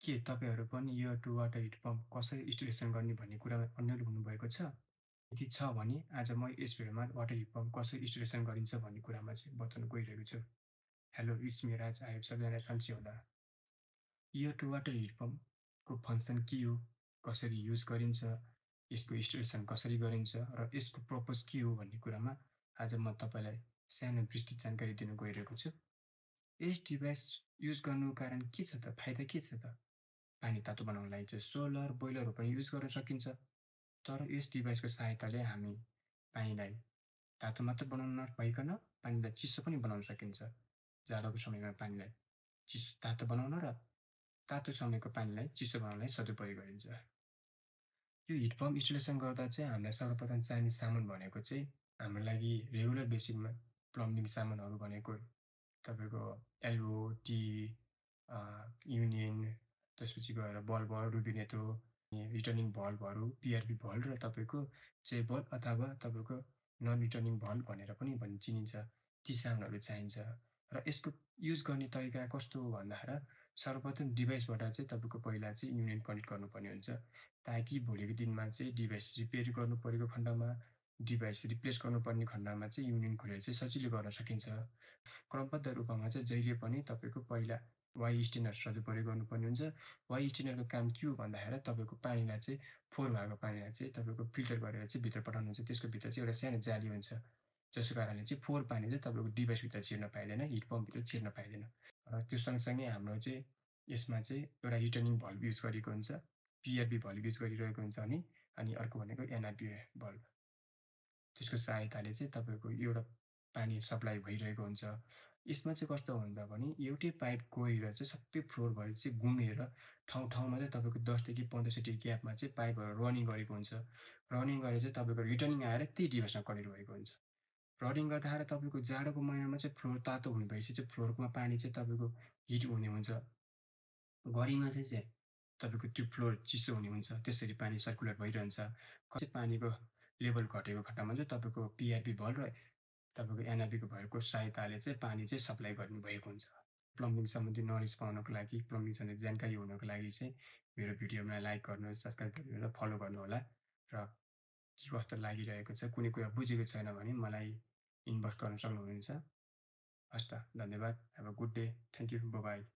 के तपाईँहरू पनि यो टु वाटर हिट पम्प कसरी इन्स्टलेसन गर्ने भन्ने कुरामा अन्योल हुनुभएको छ? यदि छ भने आज म यस भिडियोमा वाटर हिट पम्प कसरी इन्स्टलेसन गरिन्छ भन्ने कुरामा चाहिँ बताउन गइरहेको छु। Hello it's me Raj, I hope सबैजना सन्चै होला। यो टु वाटर हिट पम्पको फङ्सन के हो? कसरी युज गरिन्छ? यसको इन्स्टलेसन कसरी गरिन्छ र यसको पर्पज के हो भन्ने कुरामा आज म तपाईँलाई सानो विस्तृत जानकारी दिन गइरहेको छु। यस डिभाइस युज गर्नुको कारण के छ त? फाइदा के छ त? पानी तातो बनाउनको लागि चाहिँ सोलर, बोइलरहरू पनि युज गर्न सकिन्छ। तर यस डिभाइसको सहायताले हामी पानीलाई तातो मात्र बनाउन नभइकन पानीलाई चिसो पनि बनाउन सकिन्छ। जाडोको समयमा पानीलाई तातो बनाउन र तातो समयको पानीलाई चिसो बनाउनलाई सदुपयोग गरिन्छ। यो हिट पम्प इन्स्टलेसन गर्दा चाहिँ हामीलाई सर्वप्रथम चाहिने सामान भनेको चाहिँ हाम्रो लागि रेगुलर बेसिकमा प्लम्बिङ सामानहरू भनेको तपाईँको एल्बो, टी, युनियन, त्यसपछि गएर बल्बहरू, रुबिनेटो, रिटर्निङ भल्भहरू, पिआरबी भल्भ र तपाईँको चेबल अथवा तपाईँको नन रिटर्निङ भल्भ भनेर पनि चिनिन्छ। ती सामानहरू चाहिन्छ र यसको युज गर्ने तरिका कस्तो हो भन्दाखेरि सर्वप्रथम डिभाइसबाट चाहिँ तपाईँको पहिला चाहिँ युनियन कनेक्ट गर्नुपर्ने हुन्छ, ताकि भोलिको दिनमा चाहिँ डिभाइस रिपेयर गर्नु परेको खण्डमा, डिभाइस रिप्लेस गर्नुपर्ने खण्डमा चाहिँ युनियन खोलेर चाहिँ सजिलो गर्न सकिन्छ। क्रमबद्ध रूपमा चाहिँ जहिले पनि तपाईँको पहिला वाइ स्टेनर सदुपयोग गर्नुपर्ने हुन्छ। वाइ स्टेनरको काम के हो भन्दाखेरि तपाईँको पानीलाई चाहिँ फोहोर भएको पानीलाई चाहिँ तपाईँको फिल्टर गरेर चाहिँ भित्र पठाउनुहुन्छ। त्यसको भित्र चाहिँ एउटा सानो जाली हुन्छ, जसको कारणले चाहिँ फोहोर पानी चाहिँ तपाईँको डिभाइसभित्र छिर्न पाइँदैन, हिट पम्पभित्र छिर्न पाइँदैन। र त्यो सँगसँगै हाम्रो चाहिँ यसमा चाहिँ एउटा रिटर्निङ भल्भ युज गरेको हुन्छ, पिआरबी भल्भ युज गरिरहेको हुन्छ अनि अर्को भनेको एनआरबी भल्भ। त्यसको सहायताले चाहिँ तपाईँको एउटा पानी सप्लाई भइरहेको हुन्छ। यसमा चाहिँ कस्तो हुन्छ भने एउटै पाइप गएर चाहिँ सबै फ्लोरभरि चाहिँ घुमेर ठाउँ-ठाउँमा चाहिँ तपाईँको 10 देखि 15 सेन्टि ग्यापमा चाहिँ पाइपहरू रनिङ गरेको हुन्छ। रनिङ गरेर चाहिँ तपाईँको रिटर्निङ आएर त्यही डिभाइसमा कनेक्ट भएको हुन्छ। रनिङ गर्दाखेरि तपाईँको जाडोको महिनामा चाहिँ फ्लोर तातो हुने भएपछि चाहिँ फ्लोरमा पानी चाहिँ तपाईँको हिट हुने हुन्छ। गर्मीमा चाहिँ तपाईँको त्यो फ्लोर चिसो हुने हुन्छ। त्यसरी पानी सर्कुलर भइरहन्छ। कसै पानीको लेभल घटेको खण्डमा चाहिँ तपाईँको पिआरबी भल्भ र तपाईँको एनआरबीको भल्भको सहायताले चाहिँ पानी चाहिँ सप्लाई गर्नुभएको हुन्छ। प्लम्बिङ सम्बन्धी नलेज पाउनको लागि, प्लम्बिङ सम्बन्धी जानकारी हुनको लागि चाहिँ मेरो भिडियोमा लाइक गर्नुहोस्, सब्सक्राइब गर्नुहोस् र फलो गर्नुहोला। र के कस्तो लागिरहेको छ, कुनै कुरा बुझेको छैन भने मलाई इनबक्स गर्न सक्नुहुन्छ। हस् त, धन्यवाद। Have a good day. Thank you. By by.